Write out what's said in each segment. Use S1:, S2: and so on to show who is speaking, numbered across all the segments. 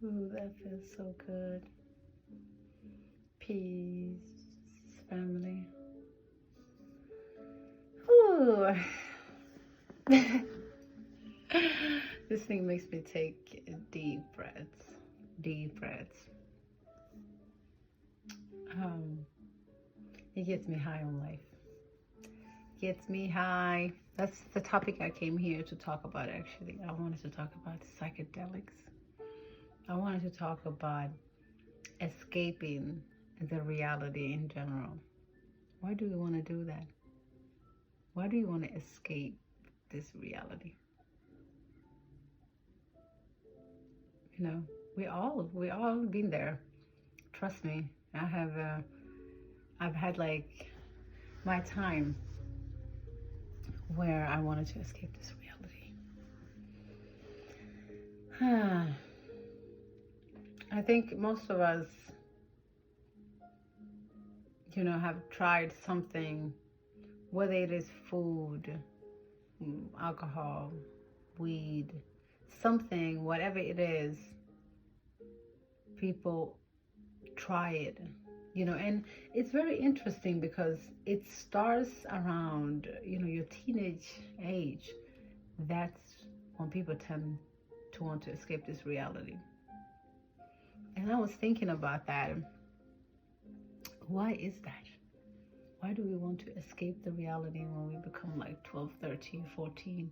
S1: Ooh, that feels so good. Peace, family. Ooh. This thing makes me take deep breaths. Deep breaths. Um, it gets me high on life. Gets me high. That's the topic I came here to talk about, actually. I wanted to talk about psychedelics. I wanted to talk about escaping the reality in general. Why do we want to do that? Why do you want to escape this reality? You know, we all been there. Trust me. I've had like my time where I wanted to escape this reality. I think most of us, have tried something, whether it is food, alcohol, weed, something, whatever it is, people try it, and it's very interesting because it starts around, your teenage age. That's when people tend to want to escape this reality. And I was thinking about that. Why is that? Why do we want to escape the reality when we become like 12, 13, 14?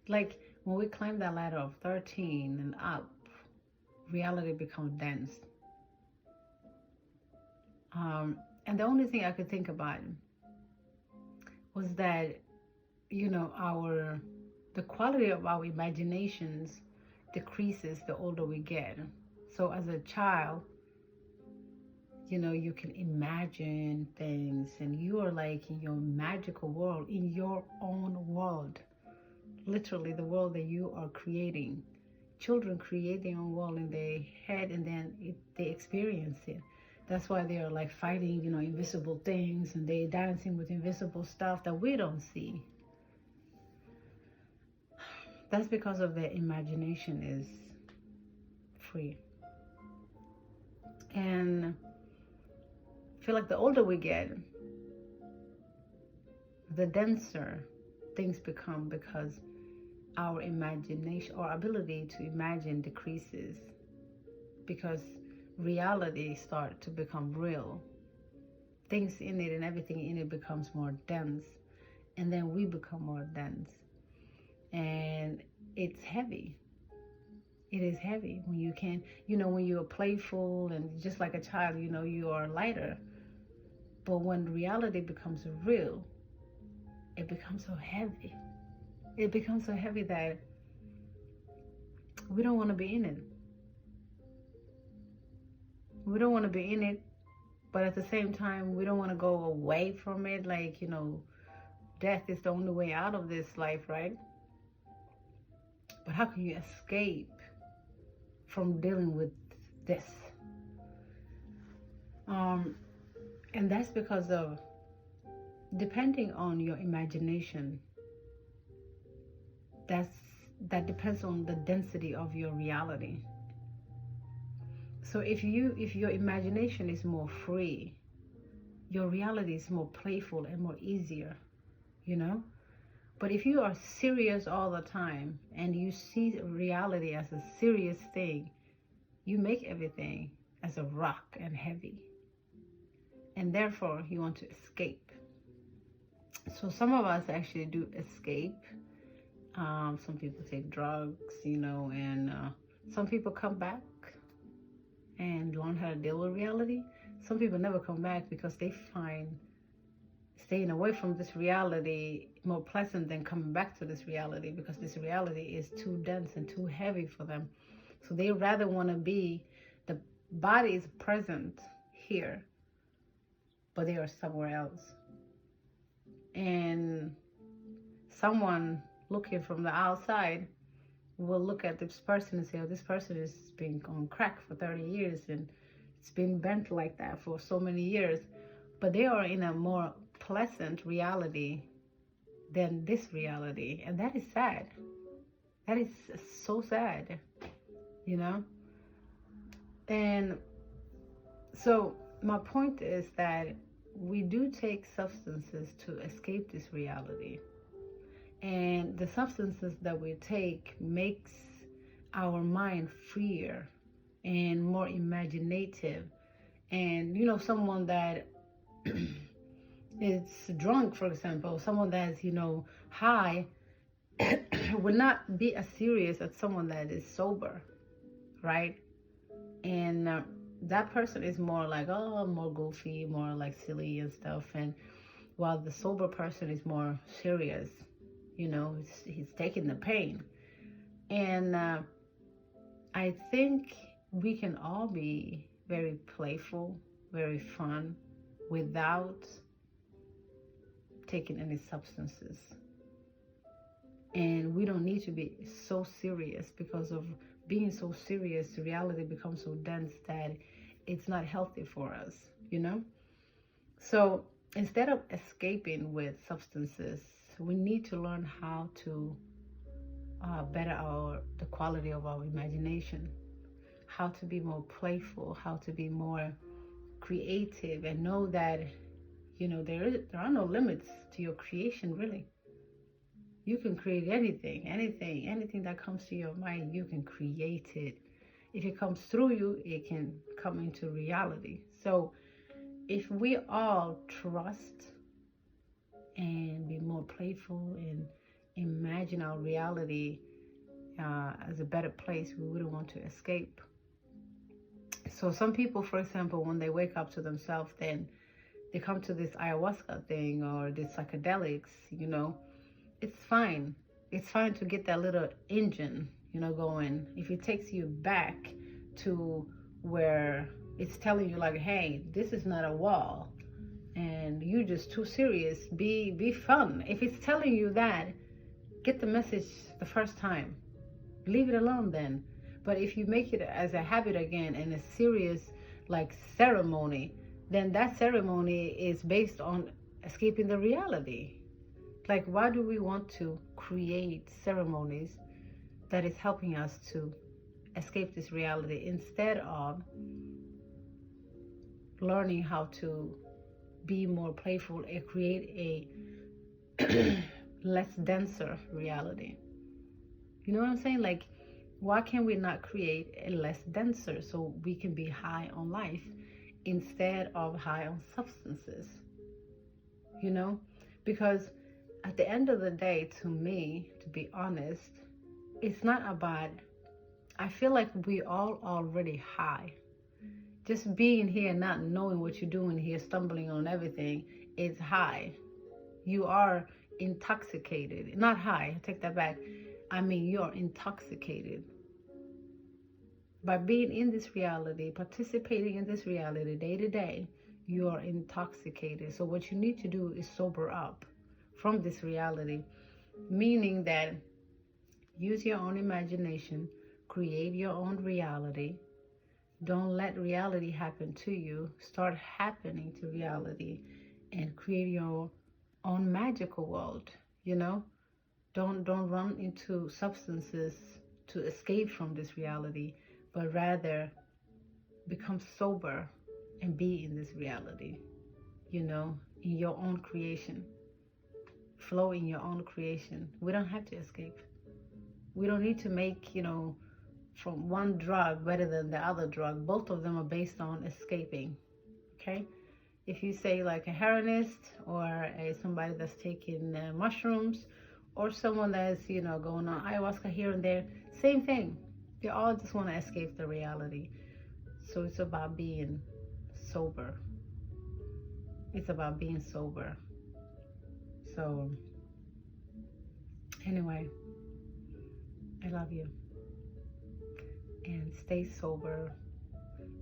S1: Like when we climb that ladder of 13 and up, reality becomes dense. And the only thing I could think about was that, our the quality of our imaginations decreases the older we get. So as a child, you can imagine things and you are like in your magical world, in your own world, literally the world that you are creating. Children create their own world in their head and then they experience it. That's why they are like fighting, invisible things, and they dancing with invisible stuff that we don't see. That's because of their imagination is free. And I feel like the older we get, the denser things become because our imagination or ability to imagine decreases, because reality starts to become real. Things in it and everything in it becomes more dense, and then we become more dense. And it's heavy. It is heavy when you can, when you're playful and just like a child, you are lighter. But when reality becomes real, it becomes so heavy. It becomes so heavy that we don't want to be in it. We don't want to be in it, but at the same time, we don't want to go away from it. Like, death is the only way out of this life, right? But how can you escape from dealing with this? And that's because of, depending on your imagination, that depends on the density of your reality. So if your imagination is more free, your reality is more playful and more easier, But if you are serious all the time and you see reality as a serious thing, you make everything as a rock and heavy. And therefore, you want to escape. So some of us actually do escape. Some people take drugs, and some people come back and learn how to deal with reality. Some people never come back because they find staying away from this reality more pleasant than coming back to this reality, because this reality is too dense and too heavy for them. So they rather want to be, the body is present here, but they are somewhere else. And someone looking from the outside will look at this person and say, oh, this person has been on crack for 30 years and it's been bent like that for so many years. But they are in a more pleasant reality than this reality. And that is sad. That is so sad, And so my point is that we do take substances to escape this reality. And the substances that we take makes our mind freer and more imaginative. And someone that is drunk, for example, someone that's high would not be as serious as someone that is sober, right? And that person is more like, oh, more goofy, more like silly and stuff. And while the sober person is more serious, he's taking the pain. And I think we can all be very playful, very fun, without taking any substances. And we don't need to be so serious, because of being so serious, reality becomes so dense that it's not healthy for us, So instead of escaping with substances, we need to learn how to better the quality of our imagination, how to be more playful, how to be more creative, and know that there are no limits to your creation, really. You can create anything that comes to your mind. You can create it. If it comes through you, it can come into reality. So if we all trust and be more playful and imagine our reality as a better place, we wouldn't want to escape. So some people, for example, when they wake up to themselves, then they come to this ayahuasca thing or this psychedelics, it's fine. It's fine to get that little engine, going. If it takes you back to where it's telling you like, hey, this is not a wall and you're just too serious, be fun. If it's telling you that, get the message the first time. Leave it alone then. But if you make it as a habit again and a serious like ceremony, then that ceremony is based on escaping the reality. Like, why do we want to create ceremonies that is helping us to escape this reality instead of learning how to be more playful and create a less denser reality? You know what I'm saying? Like, why can we not create a less denser so we can be high on life instead of high on substances? Because at the end of the day, to me, to be honest, it's not about, I feel like we all already high. Just being here, not knowing what you're doing here, stumbling on everything, is high. You are intoxicated. Not high, I take that back. I mean, you're intoxicated. By being in this reality, participating in this reality day to day, you are intoxicated. So what you need to do is sober up from this reality, meaning that use your own imagination, create your own reality. Don't let reality happen to you. Start happening to reality and create your own magical world, Don't run into substances to escape from this reality, but rather become sober and be in this reality, in your own creation. Flow in your own creation. We don't have to escape. We don't need to make, from one drug better than the other drug. Both of them are based on escaping, okay? If you say like a heroinist or somebody that's taking mushrooms, or someone that's, going on ayahuasca here and there, same thing. They all just want to escape the reality. So it's about being sober. It's about being sober. So anyway, I love you. And stay sober.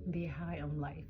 S1: Be high on life,